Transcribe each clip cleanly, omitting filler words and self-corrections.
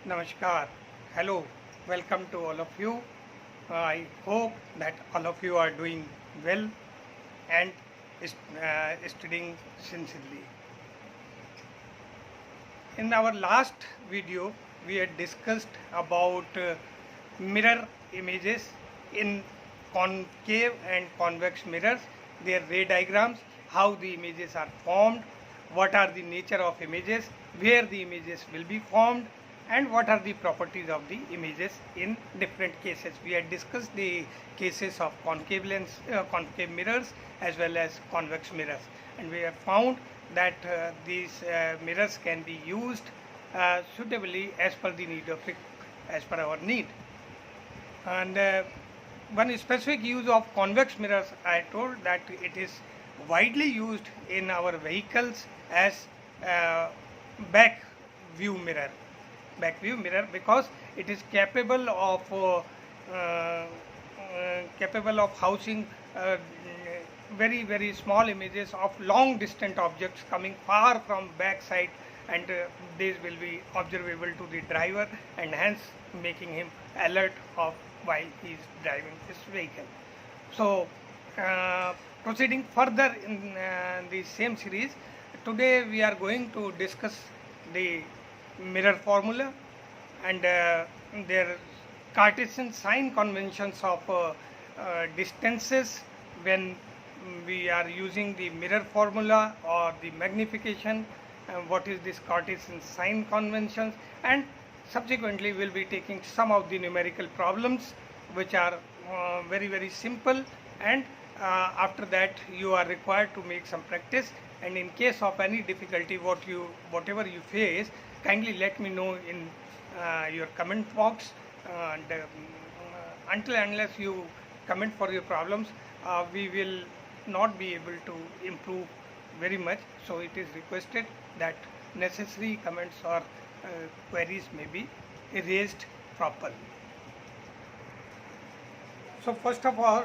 Namaskar. Hello. Welcome to all of you. I hope that all of you are doing well and studying sincerely. In our last video, we had discussed about mirror images in concave and convex mirrors, their ray diagrams, how the images are formed, what are the nature of images, where the images will be formed, and what are the properties of the images in different cases. We had discussed the cases of concave mirrors as well as convex mirrors, and we have found that these mirrors can be used suitably as per the need of it, as per our need. And one specific use of convex mirrors, I told that it is widely used in our vehicles as back view mirror. Back view mirror, because it is capable of housing very small images of long distant objects coming far from back side, and these will be observable to the driver and hence making him alert of while he is driving this vehicle. So proceeding further in the same series, today we are going to discuss the mirror formula and their Cartesian sign conventions of distances when we are using the mirror formula or the magnification, what is this Cartesian sign conventions, and subsequently we will be taking some of the numerical problems which are very simple, and after that you are required to make some practice, and in case of any difficulty whatever you face, kindly let me know in your comment box, and until unless you comment for your problems, we will not be able to improve very much. So it is requested that necessary comments or queries may be raised properly. So first of all,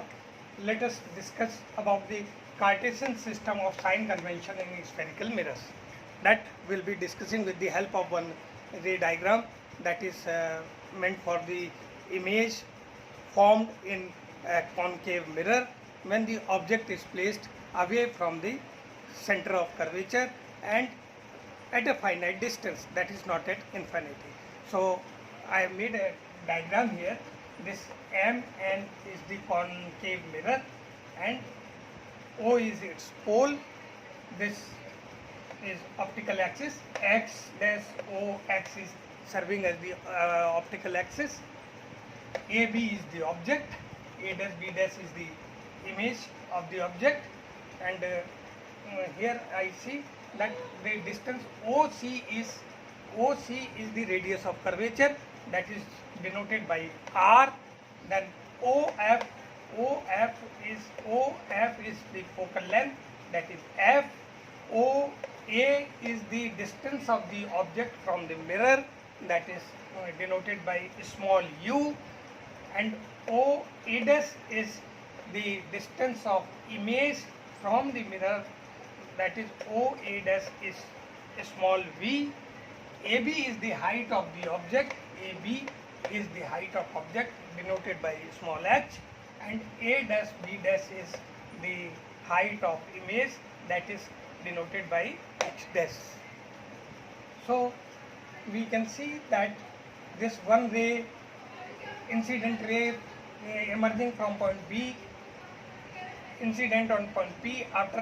let us discuss about the Cartesian system of sign convention in spherical mirrors. That will be discussing with the help of one ray diagram that is meant for the image formed in a concave mirror when the object is placed away from the center of curvature and at a finite distance, that is not at infinity. So I have made a diagram here. This MN is the concave mirror and O is its pole. This is optical axis. X dash O X is serving as the optical axis. AB is the object. A dash B dash is the image of the object, and here I see that the distance OC is the radius of curvature, that is denoted by R. Then OF is the focal length, that is F. OA is the distance of the object from the mirror, that is denoted by small u, and OA dash is the distance of image from the mirror, that is OA dash is small v. AB is the height of the object, AB is the height of object denoted by small h, and A dash B dash is the height of image, that is denoted by h dash. So we can see that this one ray, incident ray emerging from point B, incident on point P after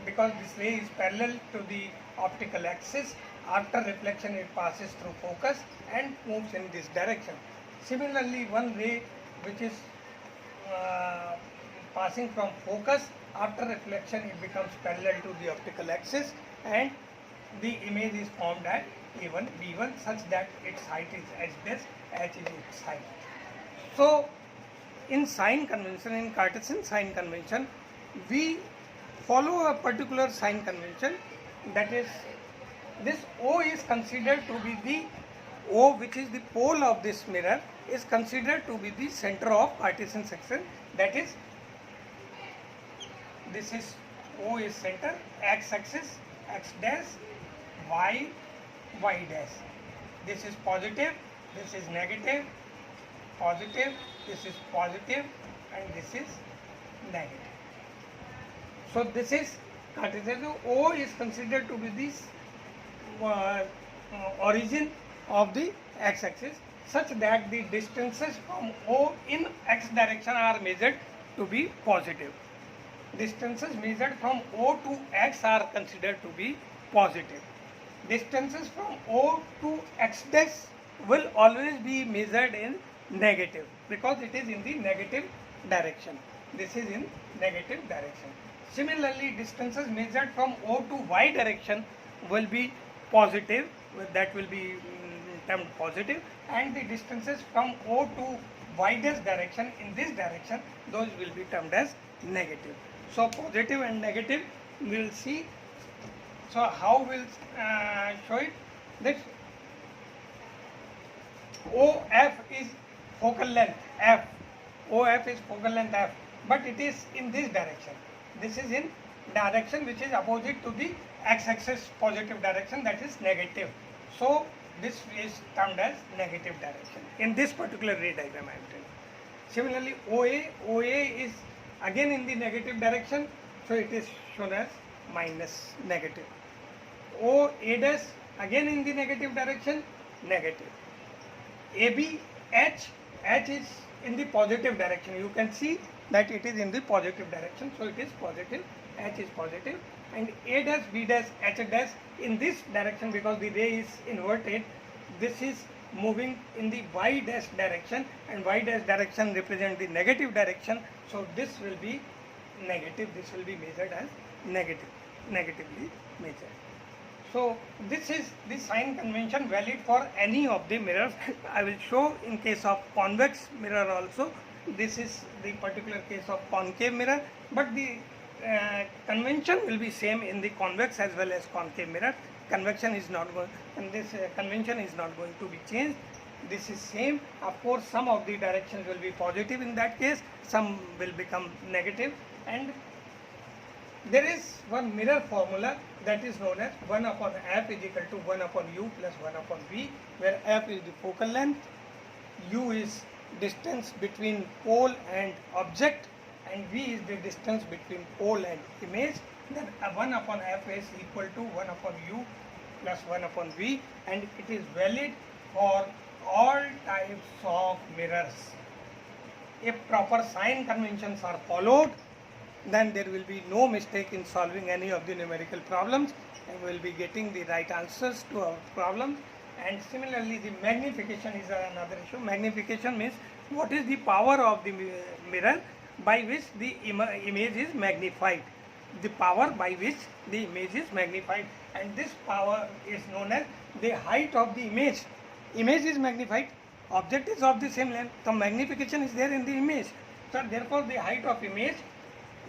because this ray is parallel to the optical axis, after reflection it passes through focus and moves in this direction. Similarly, one ray which is passing from focus, after reflection it becomes parallel to the optical axis and the image is formed at A1, B1 such that its height is h dash, h is its height. So in sign convention, in Cartesian sign convention, we follow a particular sign convention, that is this O is considered to be the O, which is the pole of this mirror, is considered to be the center of Cartesian section, that is this is O is center, x axis, x dash, y dash. this is positive, this is negative, positive, this is positive, and this is negative. So this is Cartesian. O is considered to be this origin of the x-axis, such that the distances from O in x direction are measured to be positive. Distances measured from O to x are considered to be positive. Distances from O to x dash will always be measured in negative, because it is in the negative direction. This is in negative direction. Similarly, distances measured from O to y direction will be positive, that will be termed positive, and the distances from O to y dash direction in this direction, those will be termed as negative. So positive and negative we will see. So how we'll show it? This OF is focal length F. OF is focal length F, but it is in this direction. This is in direction which is opposite to the x-axis positive direction, that is negative. So this is termed as negative direction in this particular ray diagram I am telling. Similarly, OA is again in the negative direction, so it is shown as minus negative. OA dash again in the negative direction, negative. AB, H is in the positive direction. You can see that it is in the positive direction, so it is positive, H is positive, and A dash, B dash, H dash in this direction, because the ray is inverted, this is moving in the y dash direction, and y dash direction represents the negative direction, so this will be negative, this will be measured as negatively measured. So this is the sign convention valid for any of the mirrors. I will show in case of convex mirror also. This is the particular case of concave mirror, but the convention will be same in the convex as well as concave mirror. Convention is not going, and this convention is not going to be changed. This is same. Of course, some of the directions will be positive in that case, some will become negative, and there is one mirror formula that is known as 1 upon f is equal to 1 upon u plus 1 upon v, where f is the focal length, u is distance between pole and object, and v is the distance between pole and image. Then 1 upon f is equal to 1 upon u plus 1 upon v, and it is valid for all types of mirrors. If proper sign conventions are followed, then there will be no mistake in solving any of the numerical problems, and we will be getting the right answers to our problems. And similarly, the magnification is another issue. Magnification means what is the power of the mirror by which the image is magnified. The power by which the image is magnified, and this power is known as the height of the image. Image is magnified, object is of the same length, so magnification is there in the image. So therefore, the height of image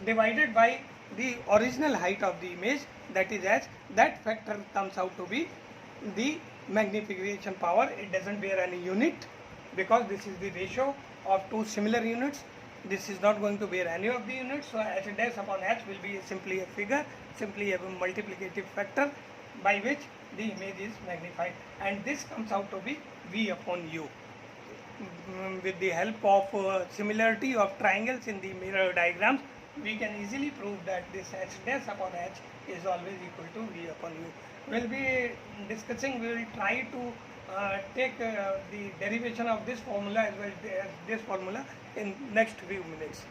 divided by the original height of the image, that is as that factor comes out to be the magnification power. It doesn't bear any unit, because this is the ratio of two similar units. This is not going to bear any of the units, so h dash upon h will be simply a figure, simply a multiplicative factor by which the image is magnified, and this comes out to be v upon u. With the help of similarity of triangles in the mirror diagrams, we can easily prove that this h dash upon h is always equal to v upon u. We will be discussing, we will try to take the derivation of this formula as well as this formula in next few minutes.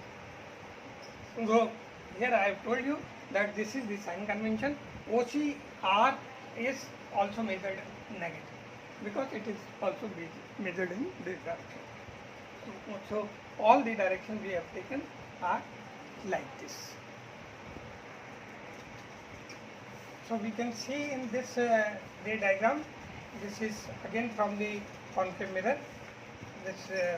So here I have told you that this is the sign convention. OCR is also measured negative, because it is also measured in this direction. So all the directions we have taken are like this. So we can see in this ray diagram, this is again from the concave mirror, this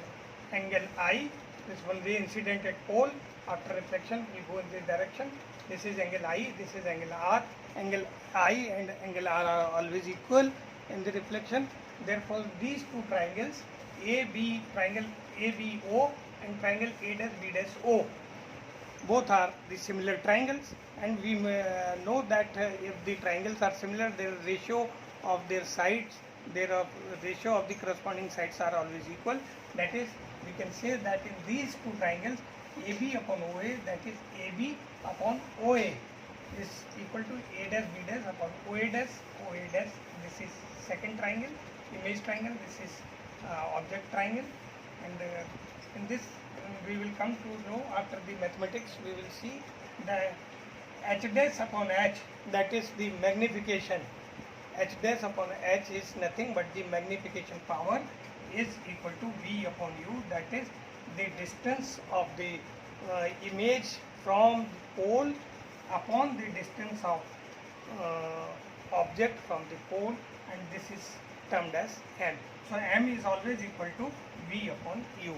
angle I, this one ray incident at pole, after reflection will go in this direction. This is angle I, this is angle R. Angle I and angle R are always equal in the reflection. Therefore, these two triangles, triangle ABO and triangle A-B-O, both are the similar triangles, and we know that if the triangles are similar, their ratio of their sides their ratio of the corresponding sides are always equal. That is, we can say that in these two triangles, AB upon OA, that is AB upon OA is equal to A dash B dash upon OA dash OA dash. This is second triangle, image triangle. This is object triangle, and in this we will come to know after the mathematics. We will see the H dash upon H, that is the magnification. H dash upon H is nothing but the magnification power is equal to V upon U, that is the distance of the image from the pole upon the distance of object from the pole, and this is termed as M. So M is always equal to V upon U,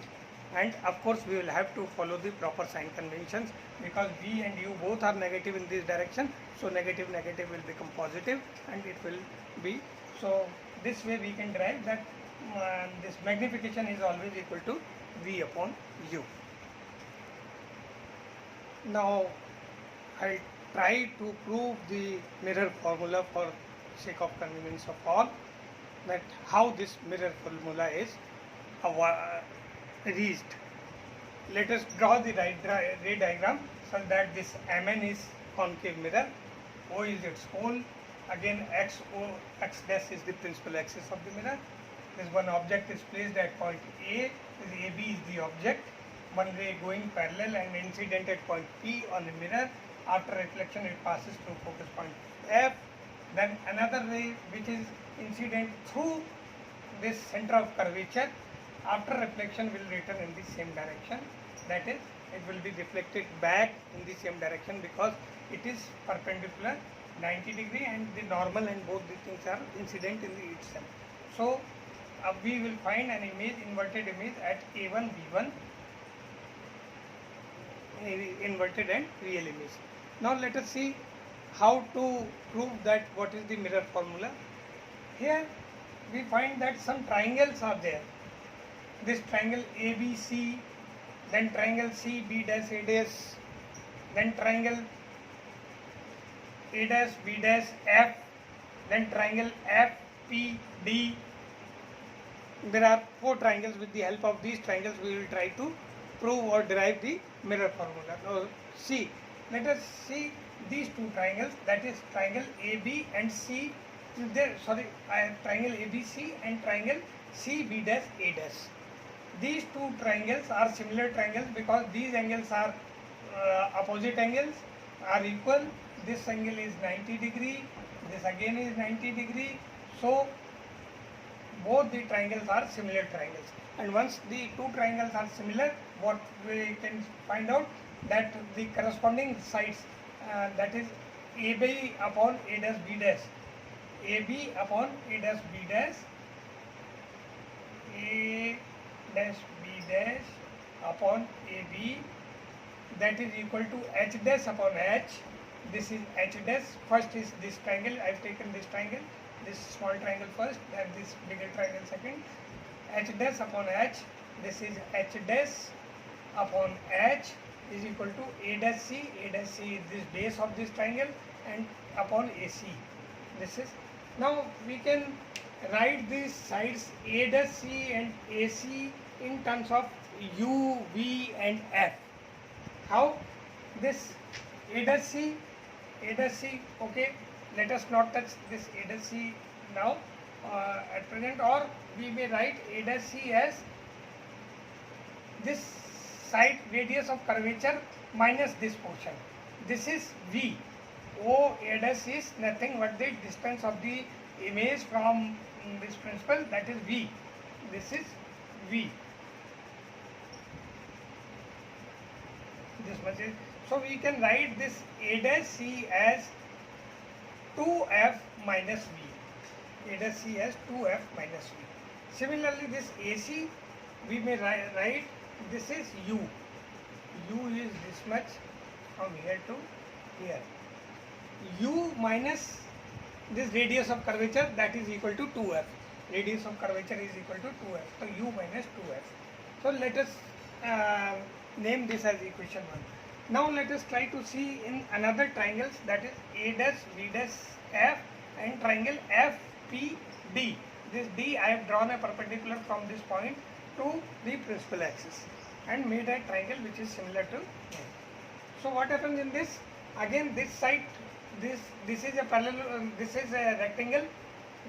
and of course we will have to follow the proper sign conventions, because V and U both are negative in this direction, so negative negative will become positive and it will be, so this way we can derive that this magnification is always equal to V upon U. Now I'll try to prove the mirror formula for sake of convenience of all, that how this mirror formula is reached. Let us draw the ray diagram such that this Mn is concave mirror, O is its pole, again x dash is the principal axis of the mirror. This one object is placed at point A, this AB is the object, one ray going parallel and incident at point P on the mirror. After reflection it passes through focus point F, then another ray which is incident through this center of curvature, after reflection will return in the same direction, that is it will be reflected back in the same direction because it is perpendicular 90 degree and the normal, and both the things are incident in the itself. So we will find an image, inverted image at A1 B1, inverted and real image. Now let us see how to prove that what is the mirror formula. Here we find that some triangles are there. This triangle ABC, then triangle CB dash A dash, then triangle A dash B dash F, then triangle FPD. There are 4 triangles. With the help of these triangles we will try to prove or derive the mirror formula. Now see, let us see these 2 triangles, that is triangle AB and C, triangle ABC and triangle CB dash A dash. These 2 triangles are similar triangles because these angles are opposite angles, are equal. This angle is 90 degree, this again is 90 degree, so both the triangles are similar triangles. And once the 2 triangles are similar, what we can find out, that the corresponding sides, that is AB upon A dash B dash, AB upon A dash B dash, A dash B dash upon AB, that is equal to H dash upon H. This is H dash. First is this triangle. I have taken this triangle, this small triangle first, then this bigger triangle second. H dash upon H. This is H dash upon H is equal to A dash C. A dash C is this base of this triangle, and upon AC. This is, now we can write these sides A dash C and AC in terms of U, V and F. How? This A dash C, okay, let us not touch this A dash C now at present, or we may write A dash C as this side radius of curvature minus this portion. This is V. O A dash is nothing but the distance of the image from this principal, that is V. This is V. This much is, so we can write this A dash C as 2F minus V. A dash C as 2F minus V. Similarly, this AC we may write, this is U. U is this much from here to here. U minus this radius of curvature, that is equal to 2F. Radius of curvature is equal to 2F. So U minus 2F. So let us name this as equation 1. Now let us try to see in another triangles, that is A dash B dash F and triangle FPD. this D, I have drawn a perpendicular from this point to the principal axis and made a triangle which is similar to A. So what happens in this? Again this side, this is a parallel, this is a rectangle.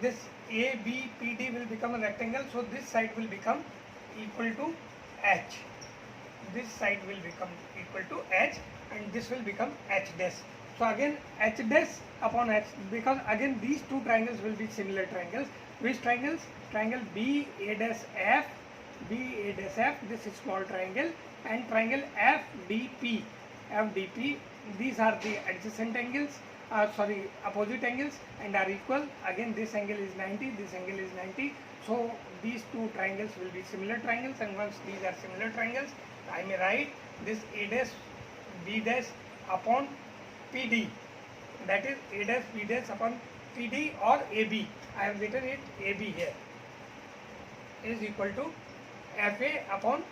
This ABPD will become a rectangle. So this side will become equal to H. This side will become equal to H, and this will become H dash. So again H dash upon H, because again these two triangles will be similar triangles. Which triangles? Triangle BA dash F, BA dash F, this is small triangle, and triangle FDP. FDP, these are the adjacent angles, opposite angles, and are equal. Again this angle is 90, this angle is 90. So these two triangles will be similar triangles, and once these are similar triangles, I may write this A dash B dash upon PD, that is A dash B dash upon PD or AB. I have written it AB here, is equal to FA upon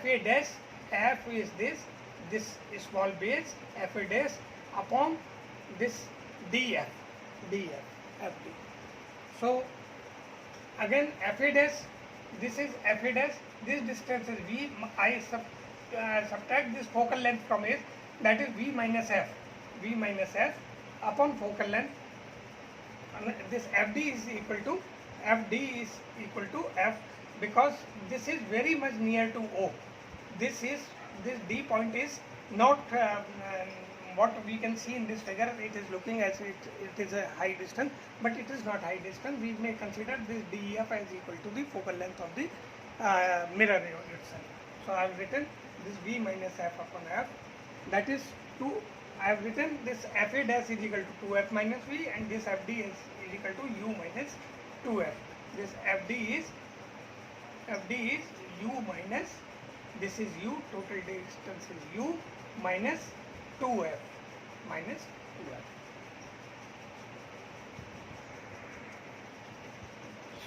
FA dash. F is this small base, FA dash upon this DF, FD. So again FA dash, this is FA dash, this distance is V. I subtract this focal length from it, that is V minus F upon focal length. And this FD is equal to F, because this is very much near to O. This D point is not what we can see in this figure. It is looking as it is a high distance, but it is not high distance. We may consider this DEF as equal to the focal length of the mirror itself. So I have written this V minus F upon F, that is 2. I have written this FA dash is equal to 2F minus V, and this FD is equal to U minus 2F. This FD is U minus, this is U, total distance is U minus 2F.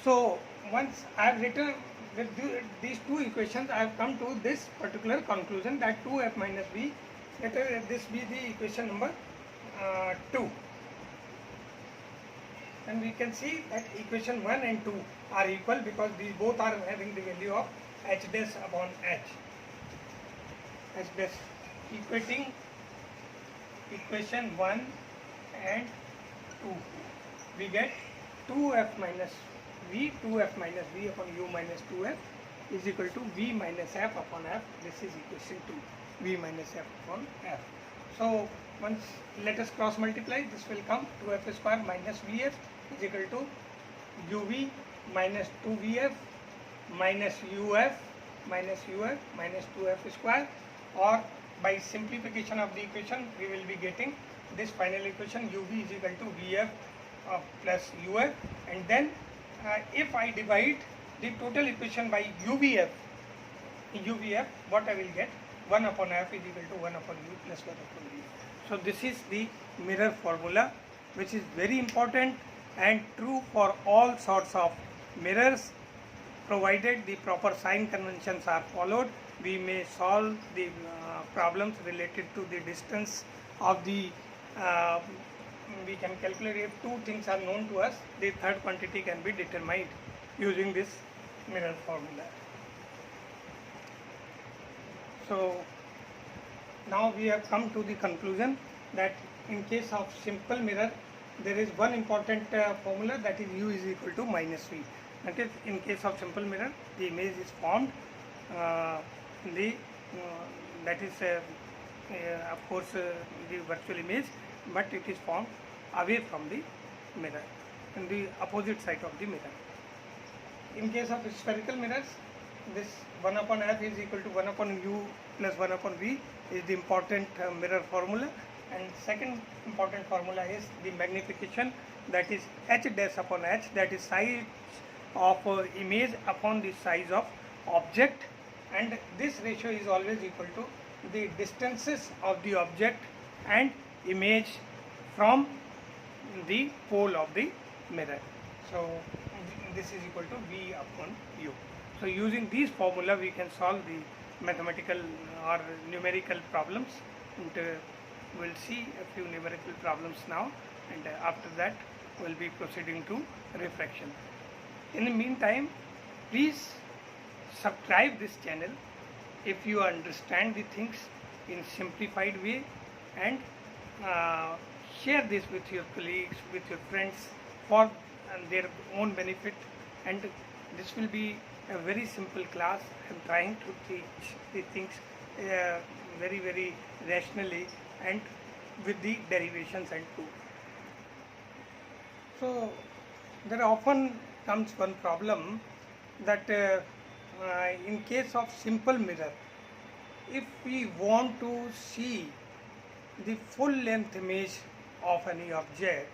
So once I have written with these two equations, I have come to this particular conclusion that 2F minus V, let this be the equation number 2. And we can see that equation 1 and 2 are equal, because these both are having the value of H dash upon H. H dash, equating equation 1 and 2, we get 2F minus V upon U minus 2F is equal to V minus F upon F. This is equation 2, V minus F upon F. So once let us cross multiply, this will come 2F square minus VF is equal to UV minus 2VF minus UF minus 2F square, or by simplification of the equation we will be getting this final equation UV is equal to VF plus UF, and then if I divide the total equation by UVF, what I will get? 1 upon F is equal to 1 upon U plus 1 upon V. So this is the mirror formula, which is very important and true for all sorts of mirrors. Provided the proper sign conventions are followed, we may solve the problems related to the distance of the we can calculate. If two things are known to us, the third quantity can be determined using this mirror formula. So now we have come to the conclusion that in case of simple mirror, there is one important formula, that is U is equal to minus V. That is, in case of simple mirror, the image is formed that is of course the virtual image, but it is formed away from the mirror, in the opposite side of the mirror. In case of spherical mirrors, this 1 upon F is equal to 1 upon U plus 1 upon V is the important mirror formula. And second important formula is the magnification, that is H dash upon H, that is size of image upon the size of object, and this ratio is always equal to the distances of the object and image from the pole of the mirror. So this is equal to V upon U. So using these formula we can solve the mathematical or numerical problems, and we'll see a few numerical problems now, and after that we'll be proceeding to refraction. In the meantime, please subscribe this channel if you understand the things in simplified way, and uh, share this with your colleagues, with your friends, for their own benefit. And this will be a very simple class. I am trying to teach the things very rationally and with the derivations and proof. So there often comes one problem that in case of simple mirror, if we want to see the full length image of any object,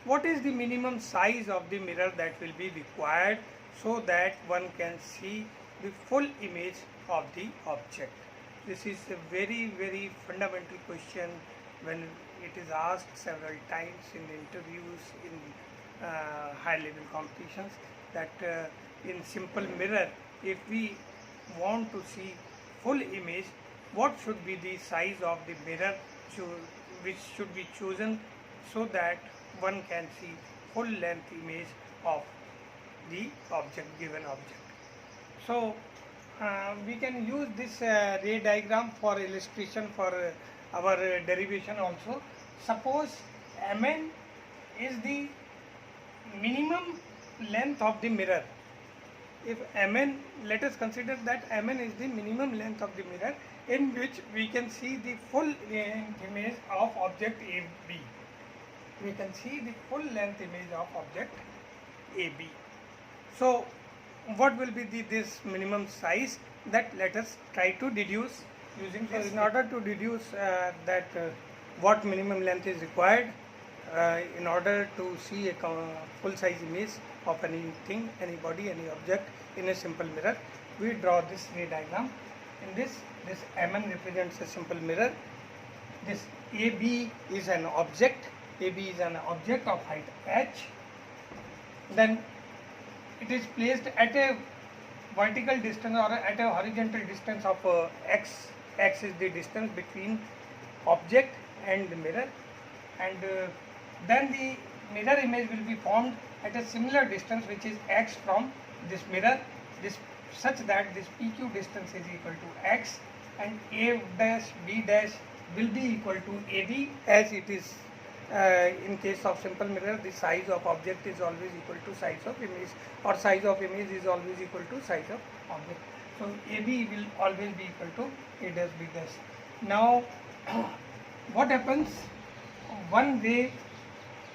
what is the minimum size of the mirror that will be required so that one can see the full image of the object? This is a very fundamental question when it is asked several times in interviews, in high level competitions, that in simple mirror, if we want to see full image, what should be the size of the mirror which should be chosen so that one can see full length image of the object, given object. So we can use this ray diagram for illustration for our derivation also. Suppose Mn is the minimum length of the mirror. If Mn, let us consider that Mn is the minimum length of the mirror in which we can see the full length image of object AB. We can see the full length image of object AB. So what will be this minimum size? That let us try to deduce using this. In order to deduce what minimum length is required in order to see a full size image of anything, any body, any object in a simple mirror, we draw this ray diagram. In this Mn represents a simple mirror. This AB is an object. AB is an object of height h. Then it is placed at a vertical distance or at a horizontal distance of x. X is the distance between object and the mirror, and then the mirror image will be formed at a similar distance, which is x, from this mirror, such that this PQ distance is equal to x, and A dash B dash will be equal to AB, as it is in case of simple mirror. The size of object is always equal to size of image, or size of image is always equal to size of object. So AB will always be equal to A dash B dash. Now what happens? One ray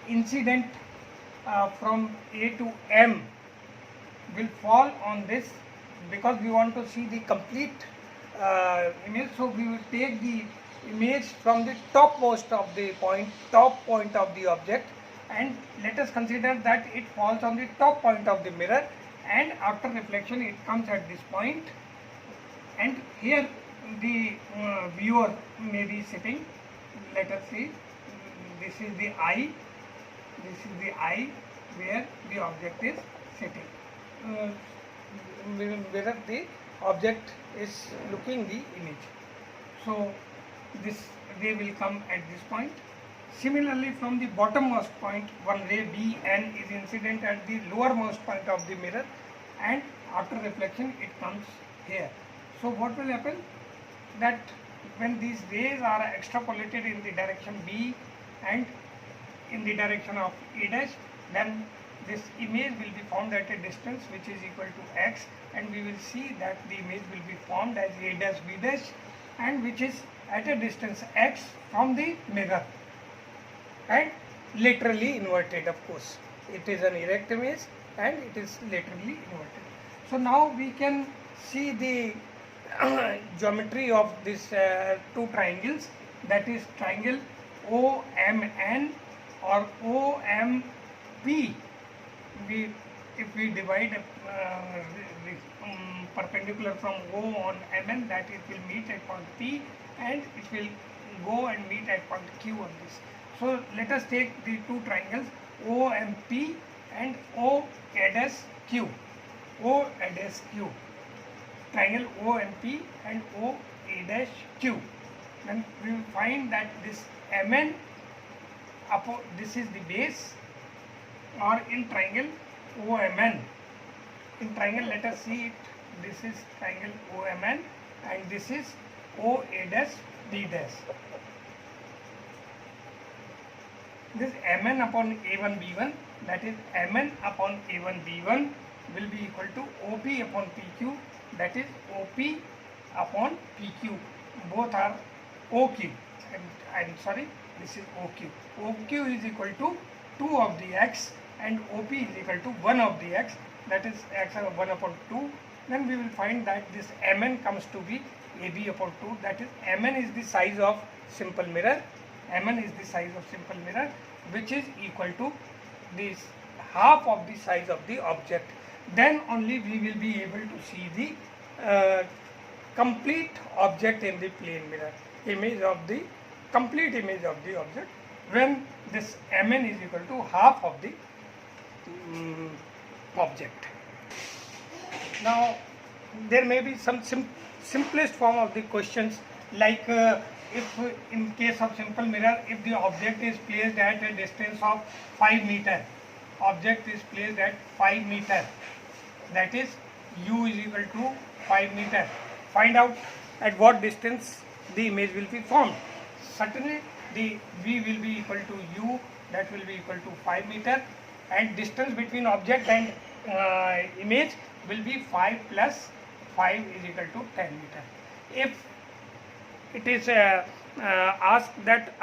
incident from A to M will fall on this, because we want to see the complete image. So we will take the image from the topmost of the top point of the object, and let us consider that it falls on the top point of the mirror, and after reflection it comes at this point, and here the viewer may be sitting. Let us see, this is the eye, where the object is sitting, where the object is looking the image. So this ray will come at this point. Similarly, from the bottommost point, one ray Bn is incident at the lowermost point of the mirror, and after reflection it comes here. So what will happen? That when these rays are extrapolated in the direction B and in the direction of A dash, then this image will be formed at a distance which is equal to x, and we will see that the image will be formed as A dash B dash, and which is at a distance x from the mirror, and laterally inverted. Of course, it is an erect image and it is laterally inverted. So now we can see the geometry of these two triangles, that is triangle OMN or OMP. If we divide perpendicular from O on MN, that it will meet at point P, and it will go and meet at point Q on this. So let us take the two triangles OMP and OA'Q. OA'Q. Triangle OMP and OA'Q. Then we will find that this MN, this is the base, or in triangle OMN. In triangle, let us see it. This is triangle OMN and this is OA dash D dash. This Mn upon A1 B1, that is Mn upon A1 B1 will be equal to OP upon PQ, that is OP upon PQ. Both are OQ. I'm sorry, this is OQ. OQ is equal to 2 of the x and OP is equal to 1 of the x, that is x 1 upon 2. Then we will find that this Mn comes to be AB upon 2, that is Mn is the size of simple mirror. Mn is the size of simple mirror, which is equal to this half of the size of the object. Then only we will be able to see the complete object in the plane mirror, complete image of the object, when this Mn is equal to half of the object. Now there may be some simplest form of the questions, like if in case of simple mirror, if the object is placed at a distance of 5 meter, object is placed at 5 meter, that is u is equal to 5 meter. Find out at what distance the image will be formed. Certainly the v will be equal to u, that will be equal to 5 meter, and distance between object and image will be 5 plus 5 is equal to 10 meter. If it is asked that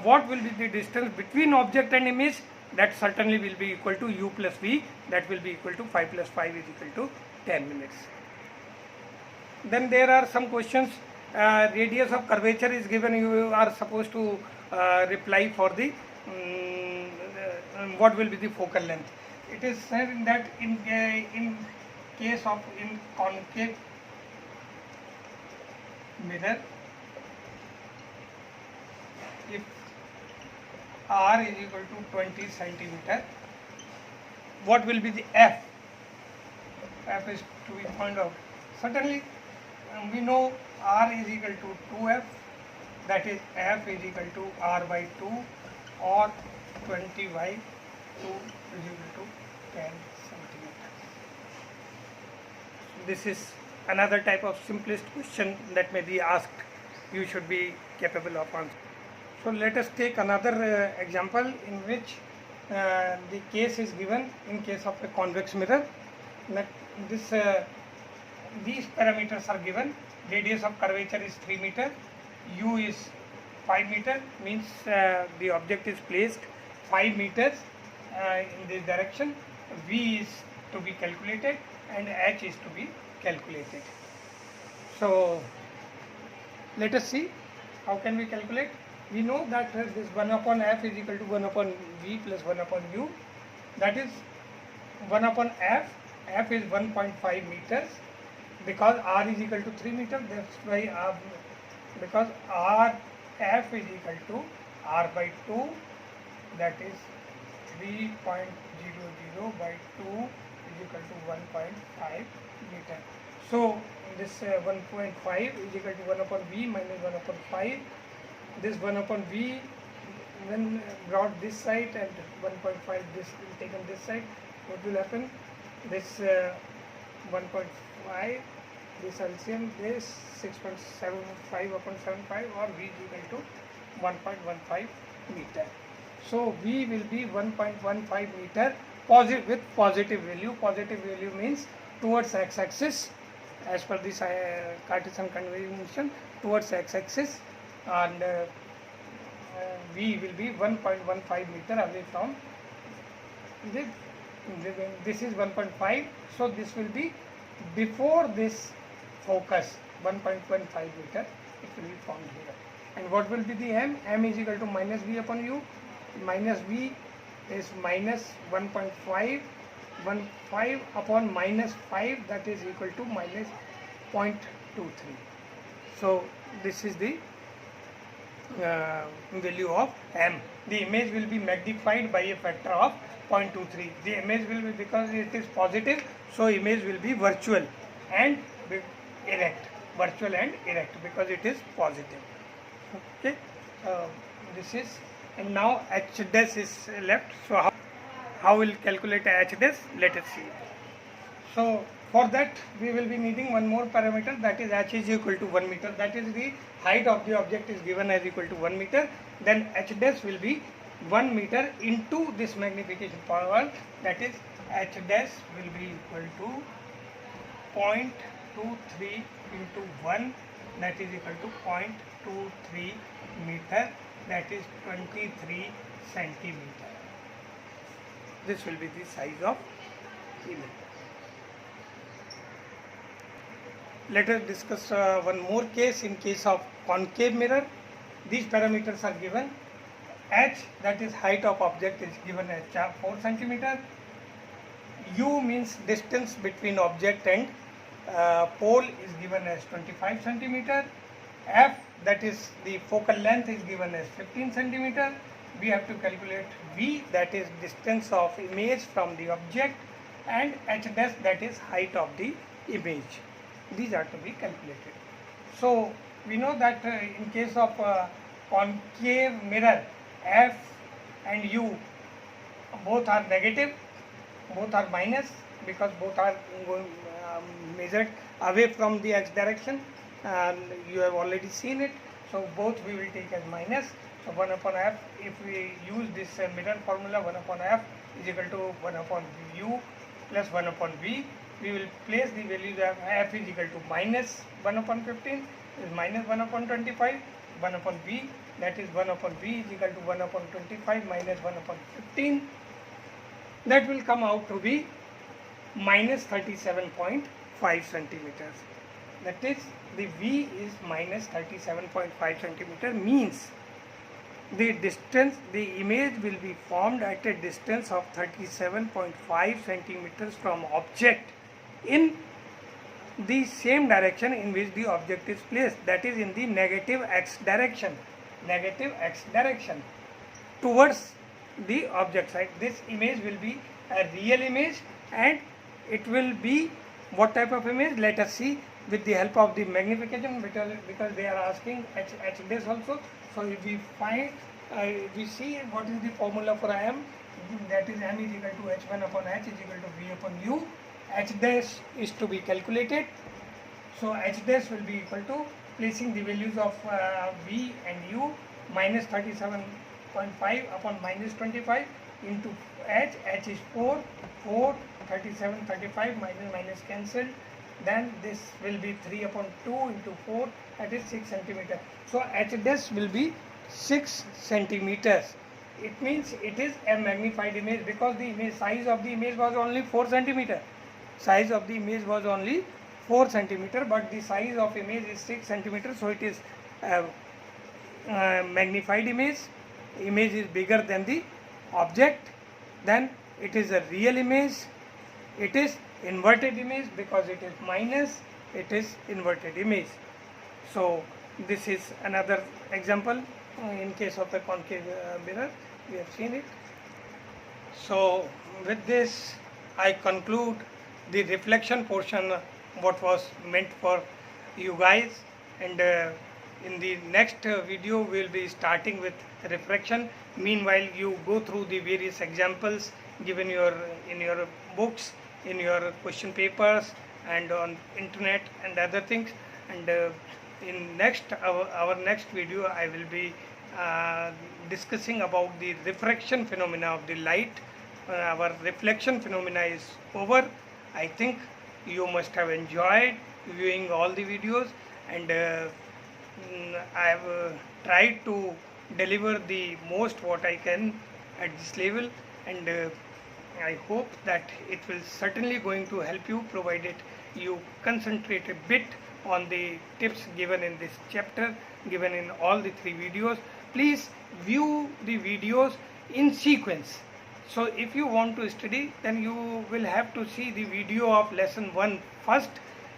what will be the distance between object and image, that certainly will be equal to u plus v, that will be equal to 5 plus 5 is equal to 10 minutes. Then there are some questions, radius of curvature is given, you are supposed to reply for the what will be the focal length. It is said that in case of concave mirror, if R is equal to 20 centimeter, what will be the F? F is to be found out. Certainly we know R is equal to 2F, that is F is equal to R by 2 or 20 by 2 is equal to 10 centimeters. This is another type of simplest question that may be asked. You should be capable of answering. So let us take another example in which the case is given in case of a convex mirror. These parameters are given. Radius of curvature is 3 meter, u is 5 meter, means the object is placed 5 meters in this direction. V is to be calculated and h is to be calculated. So let us see how can we calculate. We know that this 1 upon f is equal to 1 upon v plus 1 upon u, that is 1 upon f. F is 1.5 meters, because r is equal to 3 meters, that's why because r f is equal to r by 2, that is 3.00 by 2 is equal to 1.5 meter. So this 1.5 is equal to 1 upon v minus 1 upon 5. This 1 upon v when brought this side and 1.5 this will taken this side, what will happen? This 1.5, this LCM, this 6.75 upon 75, or v is equal to 1.15 meter. So v will be 1.15 meter with positive value. Positive value means towards x-axis, as per this Cartesian convention, towards x-axis, and v will be 1.15 meter away from this. This is 1.5, so this will be before this focus, 1.15 meter it will be formed here. And what will be the m? M is equal to minus v upon u. Minus v is minus 1.5, 1.5 upon minus 5, that is equal to minus 0.23. So this is the value of m. The image will be magnified by a factor of 0.23. The image will be, because it is positive, so image will be virtual and erect. Virtual and erect because it is positive. Okay, this is, and now h dash is left. So how we'll calculate h dash, let us see. So for that we will be needing one more parameter, that is h is equal to 1 meter, that is the height of the object is given as equal to 1 meter, then h dash will be 1 meter into this magnification power, that is h dash will be equal to 0.23 into 1, that is equal to 0.23 meter, that is 23 centimeter. This will be the size of image. Let us discuss one more case. In case of concave mirror, these parameters are given. H, that is height of object, is given as 4 centimeter. U means distance between object and pole, is given as 25 centimeter. F, that is the focal length, is given as 15 centimeter. We have to calculate V, that is distance of image from the object, and H dash, that is height of the image. These are to be calculated. So we know that in case of concave mirror, F and U both are negative, both are minus, because both are going measured away from the x direction, and you have already seen it. So both we will take as minus. So 1 upon f, if we use this mirror formula, 1 upon f is equal to 1 upon u plus 1 upon v. We will place the values of f is equal to minus 1 upon 15 is minus 1 upon 25, 1 upon v, that is 1 upon v is equal to 1 upon 25 minus 1 upon 15. That will come out to be minus 37.5 centimeters. That is, the v is minus 37.5 centimeter, means the distance, the image will be formed at a distance of 37.5 centimeters from object in the same direction in which the object is placed, that is in the negative x direction, towards the object side. This image will be a real image, and it will be what type of image? Let us see with the help of the magnification, because they are asking h dash also. So if we find, we see what is the formula for m, that is m is equal to h1 upon h is equal to v upon u. H dash is to be calculated. So h dash will be equal to, placing the values of v and u, minus 37.5 upon minus 25 into h is 4, 37, 35, minus cancelled. Then this will be 3 upon 2 into 4, that is 6 centimeter. So h dash will be 6 centimeters. It means it is a magnified image, because the image size of the image was only 4 centimeter. Size of the image was only 4 centimeter, but the size of image is 6 centimeter. So it is magnified image. Image is bigger than the object. Then it is a real image. It is inverted image, because it is minus, it is inverted image. So this is another example in case of the concave mirror. We have seen it. So with this I conclude the reflection portion, what was meant for you guys, and in the next video we will be starting with refraction. Meanwhile, you go through the various examples given in your books, in your question papers, and on internet and other things. And in our next video I will be discussing about the refraction phenomena of the light. Our reflection phenomena is over. I think you must have enjoyed viewing all the videos, and I have tried to deliver the most what I can at this level, and I hope that it will certainly going to help you, provided you concentrate a bit on the tips given in this chapter, given in all the 3 videos. Please view the videos in sequence. So if you want to study, then you will have to see the video of lesson 1 first.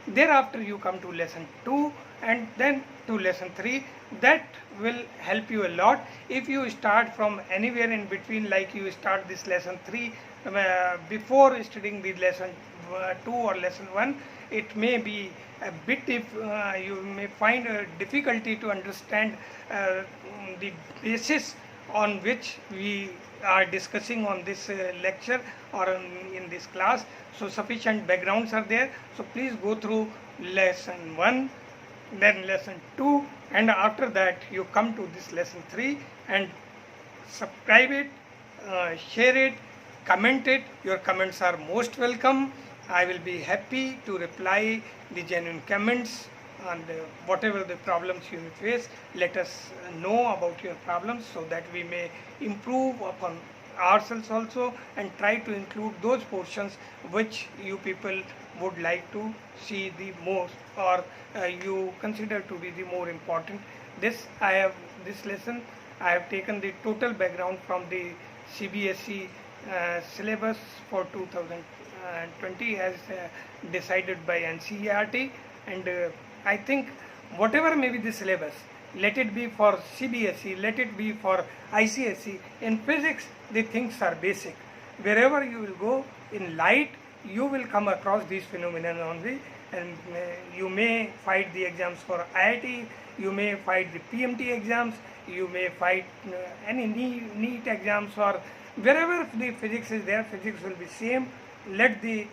Thereafter you come to lesson 2 and then to lesson 3. That will help you a lot. If you start from anywhere in between, like you start this lesson 3 before studying the lesson 2 or lesson 1, it may be a bit, if you may find a difficulty to understand the basis on which we are discussing on this lecture or in this class. So sufficient backgrounds are there. So please go through lesson 1, then lesson 2, and after that you come to this lesson 3 and subscribe it, share it, comment it. Your comments are most welcome. I will be happy to reply the genuine comments and whatever the problems you face. Let us know about your problems so that we may improve upon ourselves also and try to include those portions which you people would like to see the most or you consider to be the more important. This lesson I have taken the total background from the CBSE syllabus for 2020 as decided by NCERT, and I think whatever may be the syllabus, let it be for CBSE, let it be for ICSE, in physics the things are basic. Wherever you will go in light, you will come across these phenomena only, and you may fight the exams for IIT, you may fight the PMT exams, you may fight any NEET exams, or wherever the physics is there, physics will be same. Let the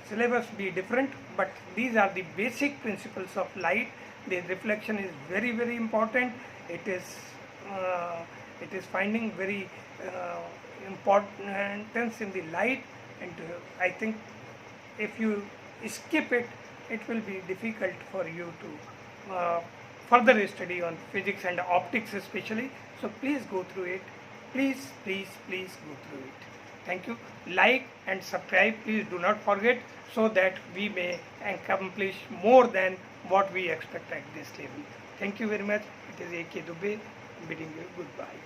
syllabus be different, but these are the basic principles of light. The reflection is very, very important. It is finding very importance in the light, and I think if you skip it, it will be difficult for you to further study on physics and optics especially. So please go through it. Please go through it. Thank you. Like and subscribe. Please do not forget, so that we may accomplish more than what we expect at this level. Thank you very much. It is A.K. Dubey bidding you goodbye.